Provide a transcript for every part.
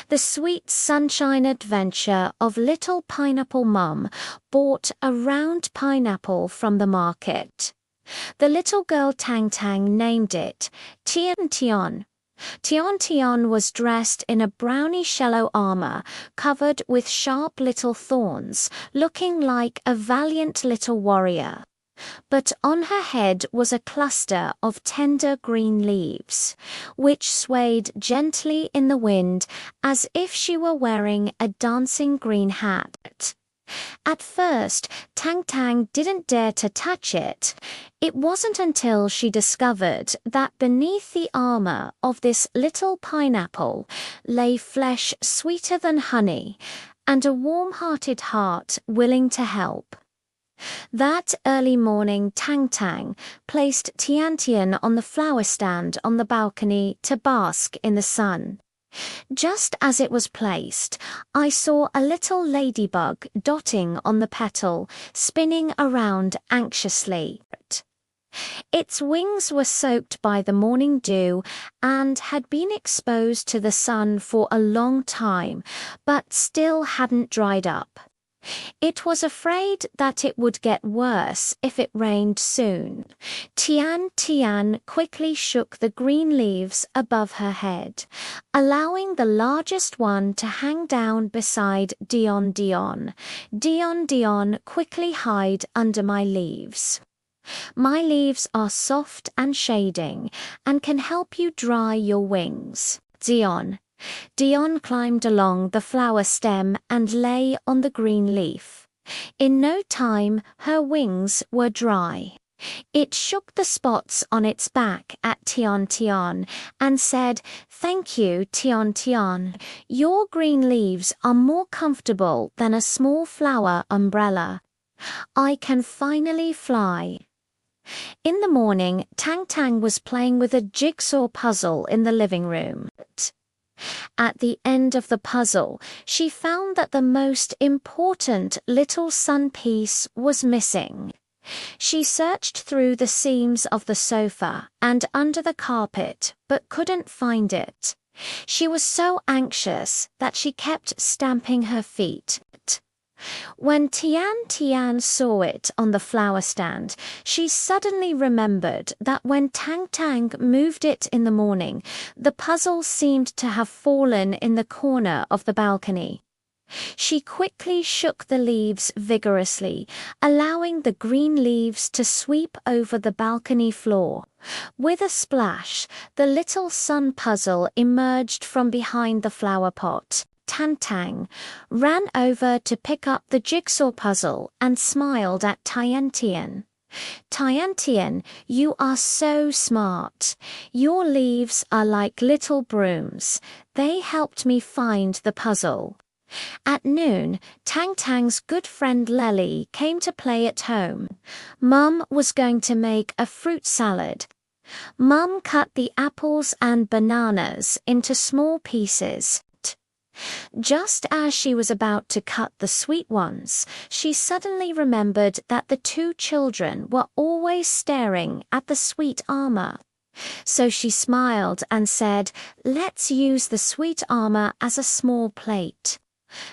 The sweet sunshine adventure of little pineapple mum bought a round pineapple from the market. The little girl Tang Tang named it Tian Tian. Tian Tian was dressed in a brownish yellow armor covered with sharp little thorns, looking like a valiant little warrior. But on her head was a cluster of tender green leaves, which swayed gently in the wind as if she were wearing a dancing green hat. At first, Tang Tang didn't dare to touch it. It wasn't until she discovered that beneath the armor of this little pineapple lay flesh sweeter than honey and a warm-hearted heart willing to help. That early morning, Tang Tang placed Tian Tian on the flower stand on the balcony to bask in the sun. Just as it was placed, I saw a little ladybug dotting on the petal, spinning around anxiously. Its wings were soaked by the morning dew and had been exposed to the sun for a long time, but still hadn't dried up. It was afraid that it would get worse if it rained soon. Tian Tian quickly shook the green leaves above her head, allowing the largest one to hang down beside Dion Dion. Dion Dion, quickly hide under my leaves. My leaves are soft and shading and can help you dry your wings. Dion. Dion climbed along the flower stem and lay on the green leaf. In no time, her wings were dry. It shook the spots on its back at Tian Tian and said, "Thank you, Tian Tian. Your green leaves are more comfortable than a small flower umbrella. I can finally fly." In the morning, Tang Tang was playing with a jigsaw puzzle in the living room. At the end of the puzzle, she found that the most important little sun piece was missing. She searched through the seams of the sofa and under the carpet, but couldn't find it. She was so anxious that she kept stamping her feet. When Tian Tian saw it on the flower stand, she suddenly remembered that when Tang Tang moved it in the morning, the puzzle seemed to have fallen in the corner of the balcony. She quickly shook the leaves vigorously, allowing the green leaves to sweep over the balcony floor. With a splash, the little sun puzzle emerged from behind the flower pot. Tang Tang ran over to pick up the jigsaw puzzle and smiled at Tian Tian. "Tian Tian, you are so smart. Your leaves are like little brooms. They helped me find the puzzle." At noon, Tang Tang's good friend Lely came to play at home. Mum was going to make a fruit salad. Mum cut the apples and bananas into small pieces. Just as she was about to cut the sweet ones, she suddenly remembered that the two children were always staring at the sweet armor. So she smiled and said, "Let's use the sweet armor as a small plate."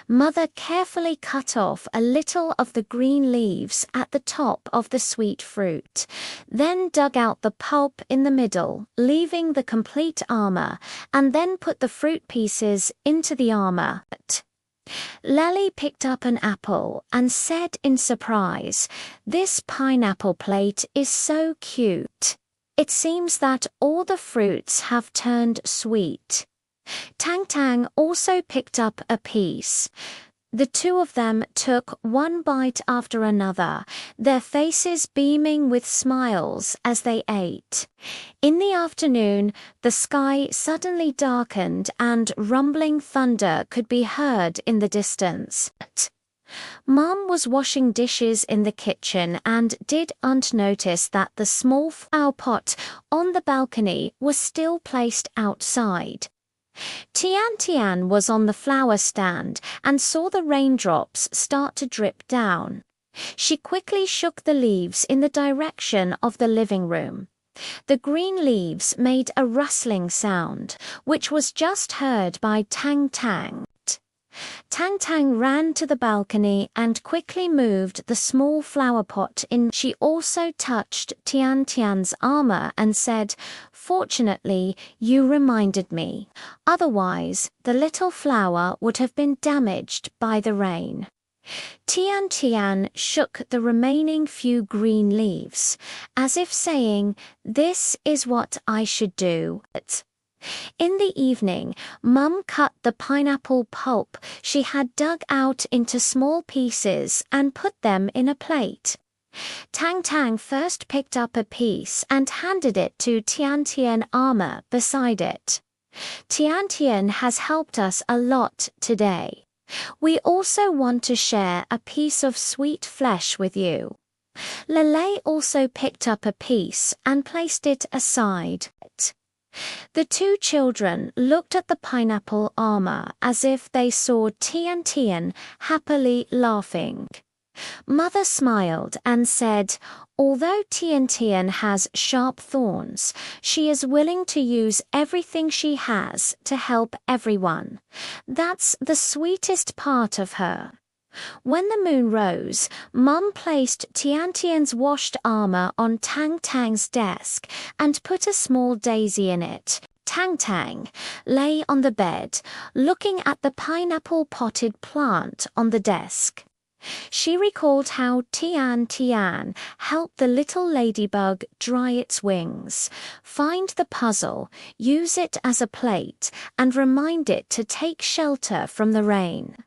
Mother carefully cut off a little of the green leaves at the top of the sweet fruit, then dug out the pulp in the middle, leaving the complete armor, and then put the fruit pieces into the armor. Lely picked up an apple and said in surprise, "This pineapple plate is so cute. It seems that all the fruits have turned sweet." Tang Tang also picked up a piece. The two of them took one bite after another, their faces beaming with smiles as they ate. In the afternoon, the sky suddenly darkened and rumbling thunder could be heard in the distance. Mum was washing dishes in the kitchen and didn't notice that the small flower pot on the balcony was still placed outside. Tian Tian was on the flower stand and saw the raindrops start to drip down. She quickly shook the leaves in the direction of the living room. The green leaves made a rustling sound, which was just heard by Tang Tang. Tang Tang ran to the balcony and quickly moved the small flower pot in. She also touched Tian Tian's armor and said, "Fortunately, you reminded me. Otherwise, the little flower would have been damaged by the rain." Tian Tian shook the remaining few green leaves, as if saying, "This is what I should do." In the evening, Mum cut the pineapple pulp she had dug out into small pieces and put them in a plate. Tang Tang first picked up a piece and handed it to Tian Tian Armor beside it. "Tian Tian has helped us a lot today. We also want to share a piece of sweet flesh with you." Lele also picked up a piece and placed it aside. The two children looked at the pineapple armor as if they saw Tian Tian happily laughing. Mother smiled and said, "Although Tian Tian has sharp thorns, she is willing to use everything she has to help everyone. That's the sweetest part of her." When the moon rose, Mum placed Tian Tian's washed armor on Tang Tang's desk and put a small daisy in it. Tang Tang lay on the bed, looking at the pineapple potted plant on the desk. She recalled how Tian Tian helped the little ladybug dry its wings, find the puzzle, use it as a plate, and remind it to take shelter from the rain.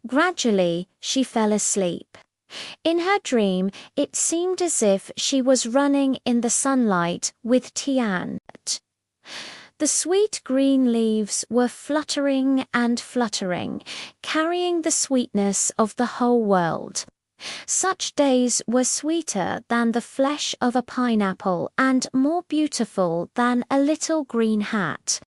Gradually, she fell asleep. In her dream, it seemed as if she was running in the sunlight with Tian. The sweet green leaves were fluttering and fluttering, carrying the sweetness of the whole world. Such days were sweeter than the flesh of a pineapple and more beautiful than a little green hat.